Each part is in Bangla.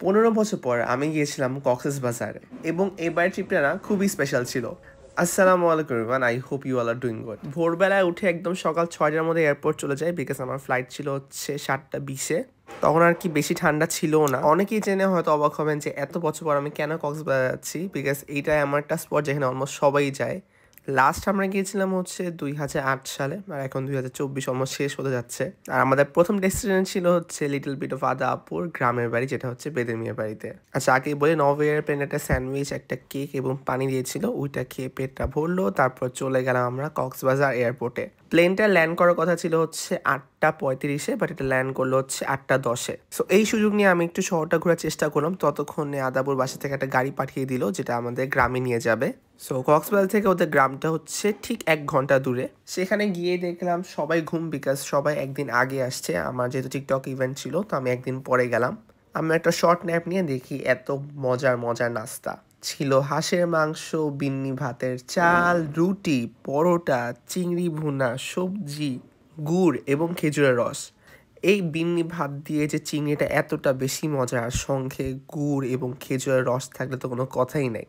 15 বছর পর আমি গিয়েছিলাম কক্সবাজারে এবং এবার ট্রিপটা না খুবই স্পেশাল ছিল। আসসালামু আলাইকুম everyone, I hope you all are doing good. ভোরবেলায় উঠে একদম সকাল 6টার মধ্যে এয়ারপোর্ট চলে যায়, বিকজ আমার ফ্লাইট ছিল হচ্ছে 7টা 20-এ। তখন আর কি বেশি ঠান্ডা ছিলও না। অনেকেই জেনে হয়তো অবাক হবেন যে এত বছর পর আমি কেন কক্সবাজার যাচ্ছি, বিকজ এইটাই আমার একটা স্পট যেখানে অলমোস্ট সবাই যায়। লাস্ট আমরা গিয়েছিলাম হচ্ছে 2008 সালে, আর এখন 2024 অলমোস্ট শেষ হতে যাচ্ছে। আর আমাদের প্রথম ডেস্টিনেশন ছিল হচ্ছে লিটল বিট অফ আদাপুর গ্রামের বাড়ি, যেটা হচ্ছে বেদের মিয়ার বাড়িতে। আচ্ছা, আগে বলে নভেয়ার প্লেন একটা স্যান্ডউইচ, একটা কেক এবং পানি দিয়েছিল, ওইটা খেয়ে পেটটা ভরলো। তারপর চলে গেলাম আমরা কক্সবাজার এয়ারপোর্টে। প্লেনটা ল্যান্ড করার কথা ছিল হচ্ছে 8টা 35-এ, বাট এটা ল্যান্ড করলো হচ্ছে 8টা 10-এ। সো এই সুযোগ নিয়ে আমি একটু শহরটা ঘোরার চেষ্টা করলাম। ততক্ষণে আদাবুর বাসা থেকে একটা গাড়ি পাঠিয়ে দিল, যেটা আমাদের গ্রামে নিয়ে যাবে। সো কক্সবাজার থেকে ওদের গ্রামটা হচ্ছে ঠিক 1 ঘন্টা দূরে। সেখানে গিয়ে দেখলাম সবাই ঘুম, বিকজ সবাই একদিন আগে আসছে। আমার যেহেতু টিকটক ইভেন্ট ছিল, তো আমি একদিন পরে গেলাম। আমি একটা শর্ট ন্যাপ নিয়ে দেখি এত মজার মজার নাস্তা ছিল। হাঁসের মাংস, বিন্নি ভাতের চাল, রুটি, পরোটা, চিংড়ি ভুনা, সবজি, গুড় এবং খেজুরের রস। এই বিন্নি ভাত দিয়ে যে চিংড়িটা এতটা বেশি মজা, আর সঙ্গে গুড় এবং খেজুরের রস থাকলে তো কোনো কথাই নেই।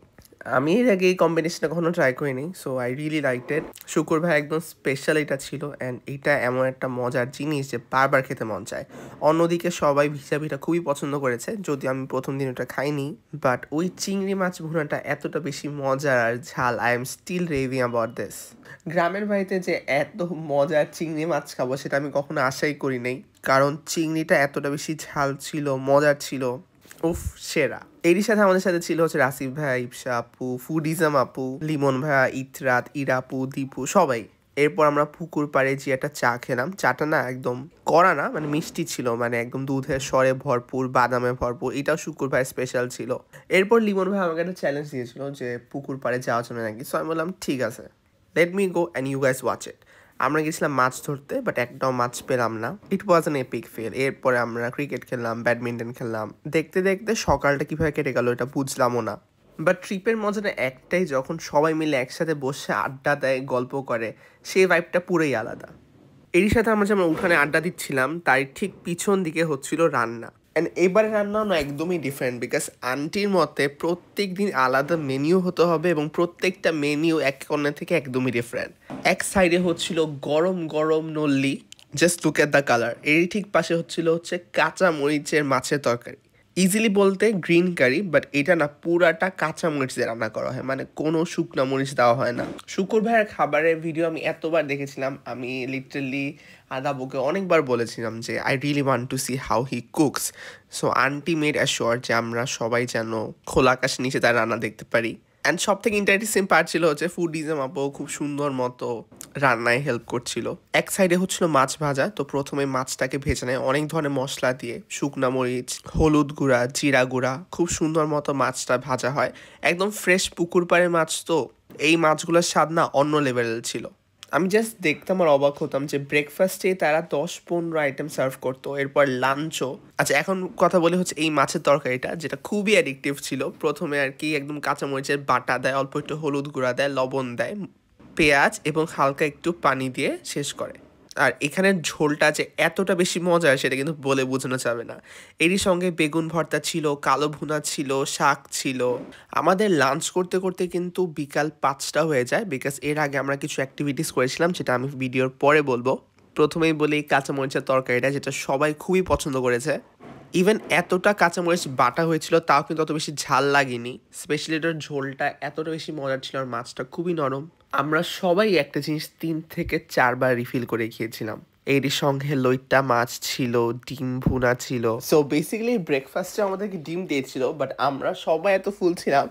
আমি এর আগে এই কম্বিনেশনটা কখনো ট্রাই করিনি, so I really liked it. Shukur ভাই একদম স্পেশাল এটা ছিল, অ্যান্ড এটা এমন একটা মজার জিনিস যে বারবার খেতে মন চায়। অন্যদিকে সবাই ভিজা ভিটা খুবই পছন্দ করেছে, যদিও আমি প্রথম দিন ওটা খাইনি। বাট ওই চিংড়ি মাছ ভুনাটা এতটা বেশি মজার আর ঝাল, I am still raving about this. গ্রামের বাড়িতে যে এত মজার চিংড়ি মাছ খাবো সেটা আমি কখনো আশাই করি নাই, কারণ চিংড়িটা এতটা বেশি ঝাল ছিল, মজার ছিল, উফ সেরা। এরই সাথে আমাদের সাথে ছিল হচ্ছে রাসিফ ভাই, ইপসা আপু, ফুডিজম আপু, লিমন ভাইয়া, ইতরাত, ইরাপু, দীপু, সবাই। এরপর আমরা পুকুর পাড়ে যে একটা চা খেলাম। চাটা না একদম কড়া না, মানে মিষ্টি ছিল, মানে একদম দুধের স্বরে ভরপুর, বাদামে ভরপুর। এটাও শুকুর ভাই স্পেশাল ছিল। এরপর লিমন ভাই আমাকে একটা চ্যালেঞ্জ দিয়েছিল যে পুকুর পাড়ে যাওয়ার জন্য নাকি। সো আমি বললাম ঠিক আছে, let me go and you guys watch it. আমরা গেছিলাম মাছ ধরতে, বাট একটাও মাছ পেলাম না। It was an epic fail. এরপরে আমরা ক্রিকেট খেললাম, ব্যাডমিন্টন খেললাম। দেখতে দেখতে সকালটা কীভাবে কেটে গেল এটা বুঝলামও না। বাট ট্রিপের মজাটা একটাই, যখন সবাই মিলে একসাথে বসে আড্ডা দেয়, গল্প করে, সেই ভাইবটা পুরোই আলাদা। এরই সাথে আমরা যেমন উঠানে আড্ডা দিচ্ছিলাম, তার ঠিক পিছন দিকে হচ্ছিল রান্না। অ্যান্ড এবারে রান্নাও না একদমই ডিফারেন্ট, বিকজ আন্টির মতে প্রত্যেক দিন আলাদা মেনিউ হতে হবে এবং প্রত্যেকটা মেনিউ এক কর্নার থেকে একদমই ডিফারেন্ট। এক সাইডে হচ্ছিল গরম গরম nalli, just look at the colour. এরই ঠিক পাশে হচ্ছে কাঁচা মরিচের মাছের তরকারি। ইজিলি বলতে গ্রিন কারি, বাট এটা না পুরাটা কাঁচা মরিচ দিয়ে রান্না করা হয়, মানে কোনো শুকনো মরিচ দেওয়া হয় না। শুকুর ভাইয়ের খাবারের ভিডিও আমি এতবার দেখেছিলাম, আমি লিটারালি আদাবুকে অনেকবার বলেছিলাম যে I really want to C how he cooks. So aunty made assure যে আমরা সবাই যেন খোলা আকাশের নিচে তার রান্না দেখতে পারি। অ্যান্ড সব থেকে ইন্টারেস্টিং পার্ট ছিল হচ্ছে ফুডিজম আপু খুব সুন্দর মতো রান্নায় হেল্প করছিল। এক সাইডে হচ্ছিল মাছ ভাজা, তো প্রথমে মাছটাকে ভেজে নেয় অনেক ধরনের মশলা দিয়ে, শুকনা মরিচ, হলুদ গুঁড়া, জিরা গুঁড়া, খুব সুন্দর মতো মাছটা ভাজা হয়। একদম ফ্রেশ পুকুর পাড়ের মাছ, তো এই মাছগুলোর স্বাদ না অন্য লেভেলের ছিল। আমি জাস্ট দেখতাম আর অবাক হতাম যে ব্রেকফাস্টে তারা 10-15 আইটেম সার্ভ করতো, এরপর লাঞ্চও। আচ্ছা, এখন কথা বলি হচ্ছে এই মাছের তরকারিটা, যেটা খুবই অ্যাডিকটিভ ছিল। প্রথমে আর কি একদম কাঁচামরিচের বাটা দেয়, অল্প একটু হলুদ গুঁড়া দেয়, লবণ দেয়, পেঁয়াজ এবং হালকা একটু পানি দিয়ে শেষ করে। আর এখানের ঝোলটা যে এতটা বেশি মজার সেটা কিন্তু বলে বোঝানো যাবে না। এরই সঙ্গে বেগুন ভর্তা ছিল, কালো ভুনা ছিল, শাক ছিল। আমাদের লাঞ্চ করতে করতে কিন্তু বিকাল 5টা হয়ে যায়, বিকজ এর আগে আমরা কিছু অ্যাক্টিভিটিস করেছিলাম, যেটা আমি ভিডিওর পরে বলবো। প্রথমেই বলি কাঁচামরিচের তরকারিটা, যেটা সবাই খুবই পছন্দ করেছে। ইভেন এতটা কাঁচামরিচ বাটা হয়েছিল তাও কিন্তু অত বেশি ঝাল লাগেনি। স্পেশালি এটার ঝোলটা এতটা বেশি মজার ছিল, আর মাছটা খুবই নরম। আমরা সবাই একটা জিনিস 3 থেকে 4 বার রিফিল করে খেয়েছিলাম। এরই সঙ্গে লইট্টা মাছ ছিল, ডিম ভুনা ছিল। সো বেসিক্যালি ব্রেকফাস্টে আমাদেরকে ডিম দিয়েছিল, বাট আমরা সবাই এত ফুল ছিলাম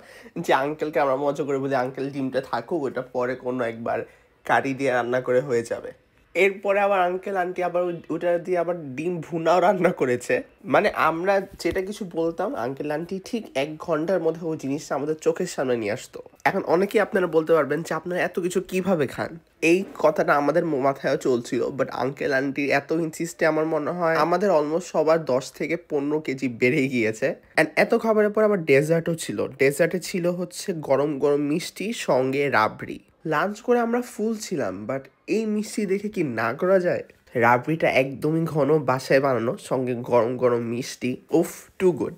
যে আঙ্কেলকে আমরা মজা করে বলি, আঙ্কেল ডিমটা থাকুক, ওটা পরে কোনো একবার কারি দিয়ে রান্না করে হয়ে যাবে। এরপরে আবার আঙ্কেল আন্টি আবার ওটা দিয়ে আবার ডিম ভুনাও রান্না করেছে। মানে আমরা যেটা কিছু বলতাম, আঙ্কেল আন্টি ঠিক 1 ঘন্টার মধ্যে ওই জিনিসটা আমাদের চোখের সামনে নিয়ে আসতো। এখন অনেকেই আপনারা বলতে পারবেন যে আপনারা এত কিছু কিভাবে খান। এই কথাটা আমাদের মাথায়ও চলছিল, বাট আঙ্কেল আন্টির এত ইনসিস্টে আমার মনে হয় আমাদের অলমোস্ট সবার 10 থেকে 15 কেজি বেড়ে গিয়েছে। অ্যান্ড এত খাবারের পর আবার ডেজার্টও ছিল। ডেজার্টে ছিল হচ্ছে গরম গরম মিষ্টি, সঙ্গে রাবড়ি। লাঞ্চ করে আমরা ফুল ছিলাম, বাট এই মিষ্টি দেখে কি না করা যায়। রাবড়িটা একদমই ঘন, বাসায় বানানো, সঙ্গে গরম গরম মিষ্টি, উফ টু গুড।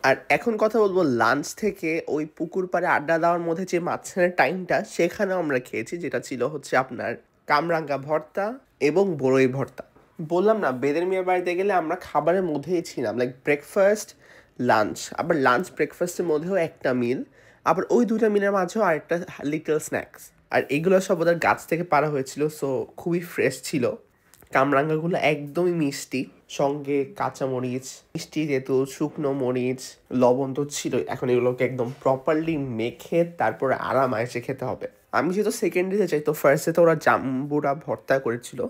আর এখন কথা বলবো লাঞ্চ থেকে ওই পুকুর পাড়ে আড্ডা দেওয়ার মধ্যে যে মাঝখানের টাইমটা সেখানেও আমরা খেয়েছি, যেটা ছিল হচ্ছে আপনার কামরাঙ্গা ভর্তা এবং বড়ই ভর্তা। বললাম না বেদের মিয়ার বাড়িতে গেলে আমরা খাবারের মধ্যেই ছিলাম, লাইক ব্রেকফাস্ট লাঞ্চ, আবার লাঞ্চ ব্রেকফাস্টের মধ্যেও একটা মিল, আবার ওই দুটা মিলের মাঝেও আরেকটা লিটল স্ন্যাক্স। আর এগুলো সব ওদের গাছ থেকে পাড়া হয়েছিল, সো খুবই ফ্রেশ ছিল। কামরাঙ্গাগুলো একদমই মিষ্টি, সঙ্গে কাঁচামরিচ, মিষ্টি তেঁতুল, শুকনো মরিচ, লবণ তো ছিল। এখন এগুলোকে একদম প্রপারলি মেখে তারপর আরাম এসে খেতে হবে। আমি যেহেতু সেকেন্ড ডেতে যাই, তো ফার্স্টে তো ওরা জাম্বুরা ভর্তা করেছিল,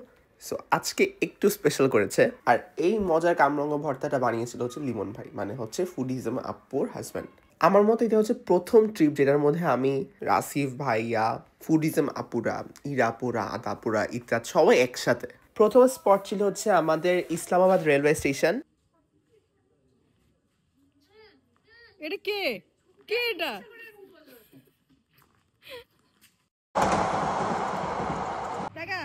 সো আজকে একটু স্পেশাল করেছে। আর এই মজার কামরাঙ্গা ভর্তাটা বানিয়েছিল হচ্ছে লিমন ভাই, মানে হচ্ছে ফুডিজম আপুর হাজব্যান্ড। আমার মতে এটা হচ্ছে প্রথম ট্রিপ যেটার মধ্যে আমি, রাসিফ ভাইয়া, ফুডিজম আপুরা, ইরাপুরা, আদাপুরা ইত্যাদি সবাই একসাথে। প্রথম স্পট ছিল হচ্ছে আমাদের ইসলামাবাদ রেলওয়ে স্টেশন। এটা কে কে এটা টাকা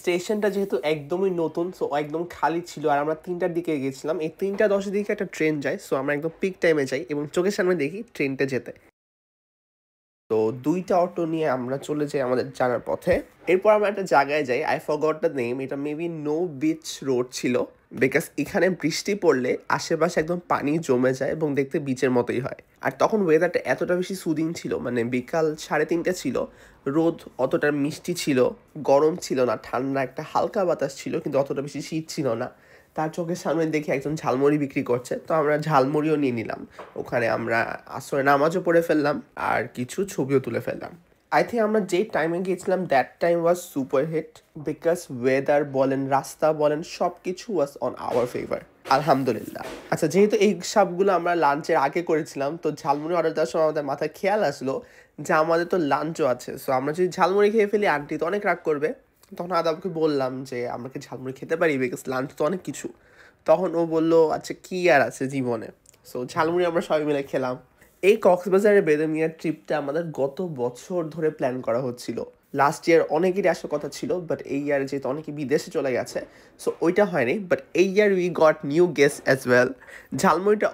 স্টেশনটা যেহেতু একদমই নতুন, সো একদম খালি ছিল। আর আমরা 3টার দিকে গেছিলাম, এই 3টা 10-এর দিকে একটা ট্রেন যায়, সো আমরা একদম পিক টাইমে যাই এবং চোখের সামনে দেখি ট্রেনটা যেতে। তো 2টা অটো নিয়ে আমরা চলে যাই আমাদের জানার পথে। এরপর আমরা একটা জায়গায় যাই, আই ফরগট দ্য নেম, এটা মেবি নো বিচ রোড ছিল, বিকজ এখানে বৃষ্টি পড়লে আশেপাশে একদম পানি জমে যায় এবং দেখতে বিচের মতোই হয়। আর তখন ওয়েদারটা এতটা বেশি সুদিং ছিল, মানে বিকাল 3:30 ছিল, রোদ অতটা মিষ্টি ছিল, গরম ছিল না, ঠান্ডা একটা হালকা বাতাস ছিল, কিন্তু অতটা বেশি শীত ছিল না। তার চোখের সামনে দেখি একজন ঝালমুড়ি বিক্রি করছে, তো আমরা ঝালমুড়িও নিয়ে নিলাম। ওখানে আমরা আসরে নামাজও পড়ে ফেললাম আর কিছু ছবিও তুলে ফেললাম। আই থিঙ্ক আমরা যেই টাইমে গিয়েছিলাম that time was super hit, because weather বলেন, রাস্তা বলেন, সব কিছু ওয়াজ অন আওয়ার ফেভার, আলহামদুলিল্লাহ। আচ্ছা, যেহেতু এই সবগুলো আমরা লাঞ্চের আগে করেছিলাম, তো ঝালমুড়ি অর্ডার দেওয়ার সময় আমাদের মাথায় খেয়াল আসলো যে আমাদের তো লাঞ্চও আছে, সো আমরা যদি ঝালমুড়ি খেয়ে ফেলি আন্টি তো অনেক রাগ করবে। তখন আদাবকে বললাম যে আমরা কি ঝালমুড়ি খেতে পারি, বিকজ লাঞ্চ তো অনেক কিছু। তখন ও বললো আচ্ছা কী আর আছে জীবনে। সো ঝালমুড়ি আমরা সবাই মিলে খেলাম। এই কক্সবাজারের বেদমিয়ার ট্রিপটা আমাদের গত বছর ধরে প্ল্যান করা হচ্ছিল। লাস্ট ইয়ার অনেকেরই আসার কথা ছিল, বাট এই ইয়ার যেহেতু অনেকে বিদেশে চলে গেছে, সো ওইটা হয়নি। বাট এই year we got new guest as well. ঝালমুড়িটা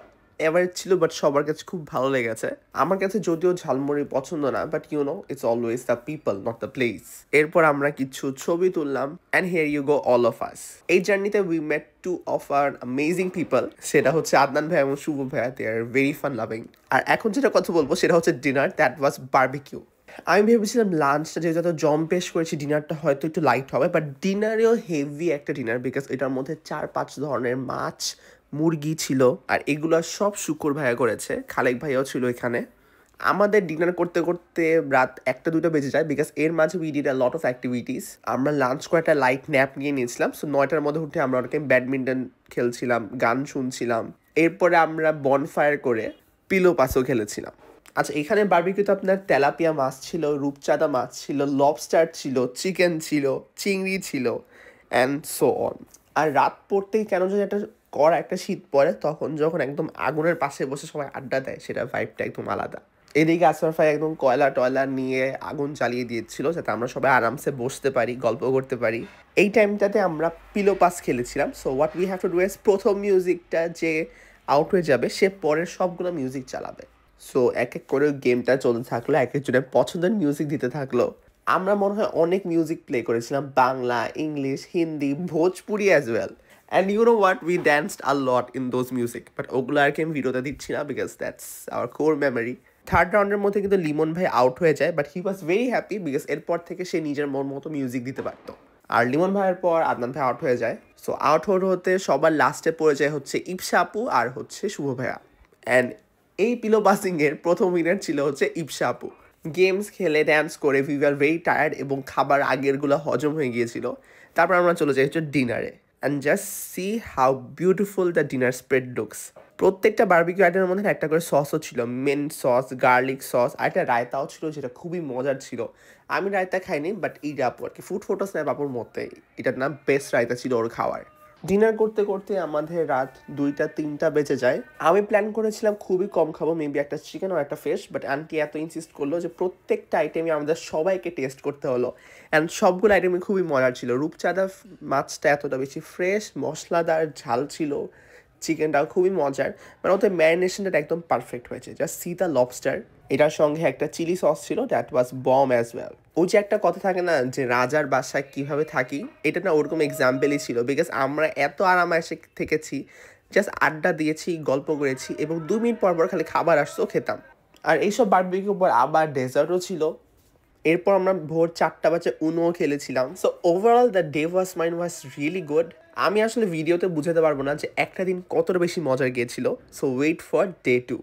এভারেজ ছিল, বাট সবার কাছে খুব ভালো লেগেছে। আমার কাছে যদিও ঝালমুড়ি পছন্দ না, but you know it's always the people not the place. এরপর আমরা কিছু ছবি তুললাম, and here you go all of us. এই জার্নিতে we met two of our amazing people, সেটা হচ্ছে আদনান ভাই এবং শুভ ভাইয়া, they are very fun loving. আর এখন যেটা কথা বলবো সেটা হচ্ছে ডিনার, দ্যাট ওয়াজ বারবিকিউ। আমি ভেবেছিলাম লাঞ্চটা যেহেতু এত জম পেশ করেছি, ডিনারটা হয়তো একটু লাইট হবে, বাট ডিনারেও হেভি একটা ডিনার, বিকজ এটার মধ্যে 4-5 ধরনের মাছ, মুরগি ছিল। আর এগুলো সব শুকুর ভাইয়া করেছে, খালেক ভাইয়াও ছিল এখানে। আমাদের ডিনার করতে করতে রাত 1-2টা বেজে যায়, বিকজ এর মাঝে we did a lot of activities. আমরা লাঞ্চ করে একটা লাইট ন্যাপ নিয়ে নিয়েছিলাম, সো 9টার মধ্যে উঠে আমরা অনেকে ব্যাডমিন্টন খেলছিলাম, গান শুনছিলাম। এরপরে আমরা বনফায়ার করে পিলো পাসও খেলেছিলাম। আচ্ছা, এখানে বারবিকিউতে আপনার তেলাপিয়া মাছ ছিল, রূপচাঁদা মাছ ছিল, লবস্টার ছিল, চিকেন ছিল, চিংড়ি ছিল, অ্যান্ড সো অন। আর রাত পড়তেই কেন যেন একটা শীত পড়ে, তখন যখন একদম আগুনের পাশে বসে সবাই আড্ডা দেয়, সেটা ভাইবটা একদম আলাদা। এদিকে আসমার ভাই একদম কয়লা টয়লা নিয়ে আগুন জ্বালিয়ে দিয়েছিল, যাতে আমরা সবাই আরামসে বসতে পারি, গল্প করতে পারি। এই টাইমটাতে আমরা পিলো পাস খেলেছিলাম। So what we have to do is, প্রথম মিউজিকটা যে আউট হয়ে যাবে সে পরের সবগুলো মিউজিক চালাবে। সো এক এক করে গেমটা চলতে থাকলো, এক একজনের পছন্দের মিউজিক দিতে থাকলো। আমরা মনে হয় অনেক মিউজিক প্লে করেছিলাম, Bangla, English, Hindi, Bhojpuri as well. And you know what, we danced a lot in those music, but ওগুলো আর কি আমি ভিডিওতে দিচ্ছি না, because that's our core memory. Third রাউন্ডের মধ্যে কিন্তু লিমন ভাই আউট হয়ে যায়, but he was very happy, because এরপর থেকে সে নিজের মন মতো মিউজিক দিতে পারতো। আর লিমন ভাইয়ের পর আদনান ভাই আউট হয়ে যায়। সো আউট হতে সবার লাস্টে পড়ে যায় হচ্ছে ইপসা আপু আর হচ্ছে শুভ ভাইয়া। অ্যান্ড এই পিলো বাসিংয়ের প্রথম উইনার ছিল হচ্ছে ইপসা আপু। গেমস খেলে, ড্যান্স করে উই আর ভেরি টায়ার্ড, এবং খাবার আগেরগুলো হজম হয়ে গিয়েছিল। তারপর আমরা চলে যাই হচ্ছে ডিনারে, and just see how beautiful the dinner spread looks. প্রত্যেকটা বারবিকিউ আইটেমের মধ্যে একটা করে সসও ছিল, মেন সস, গার্লিক সস, আর একটা রায়তাও ছিল, যেটা খুবই মজার ছিল। আমি রায়তা খাইনি, বাট এইটা আপু আর কি ফুড ফটোস নেয় বাপুর মতে, এটার নাম বেস্ট রায়তা ছিল ওর খাওয়ার। ডিনার করতে করতে আমাদের রাত 2টা-3টা বেজে যায়। আমি প্ল্যান করেছিলাম খুবই কম খাবো, মেবি একটা চিকেন আর একটা ফিশ, বাট আন্টি এত ইনসিস্ট করলো যে প্রত্যেকটা আইটেমই আমাদের সবাইকে টেস্ট করতে হলো। অ্যান্ড সবগুলো আইটেমই খুবই মজার ছিল। রূপচাঁদা মাছটা এতটা বেশি ফ্রেশ, মশলাদার, ঝাল ছিল, চিকেনটাও খুবই মজার, মানে ওদের ম্যারিনেশনটা একদম পারফেক্ট হয়েছে। জাস্ট সি দ্য লবস্টার, এটার সঙ্গে একটা চিলি সস ছিল, that was bomb as well. ওই যে একটা কথা থাকে না যে রাজার বাসায় কিভাবে থাকি, এটা না ওরকম এক্সাম্পলই ছিল। বিকজ আমরা এত আরামায়েশে থেকেছি, জাস্ট আড্ডা দিয়েছি, গল্প করেছি, এবং 2 মিনিট পর পর খালি খাবার আসতো, খেতাম। আর এইসব বারবিকিউর পর আবার ডেজার্টও ছিল। এরপর আমরা ভোর 4টা বাজে উনোও খেলেছিলাম। So overall the day was really good. আমি আসলে ভিডিওতে বুঝাতে পারবো না যে একটা দিন কতটা বেশি মজার গিয়েছিল। So wait for day 2।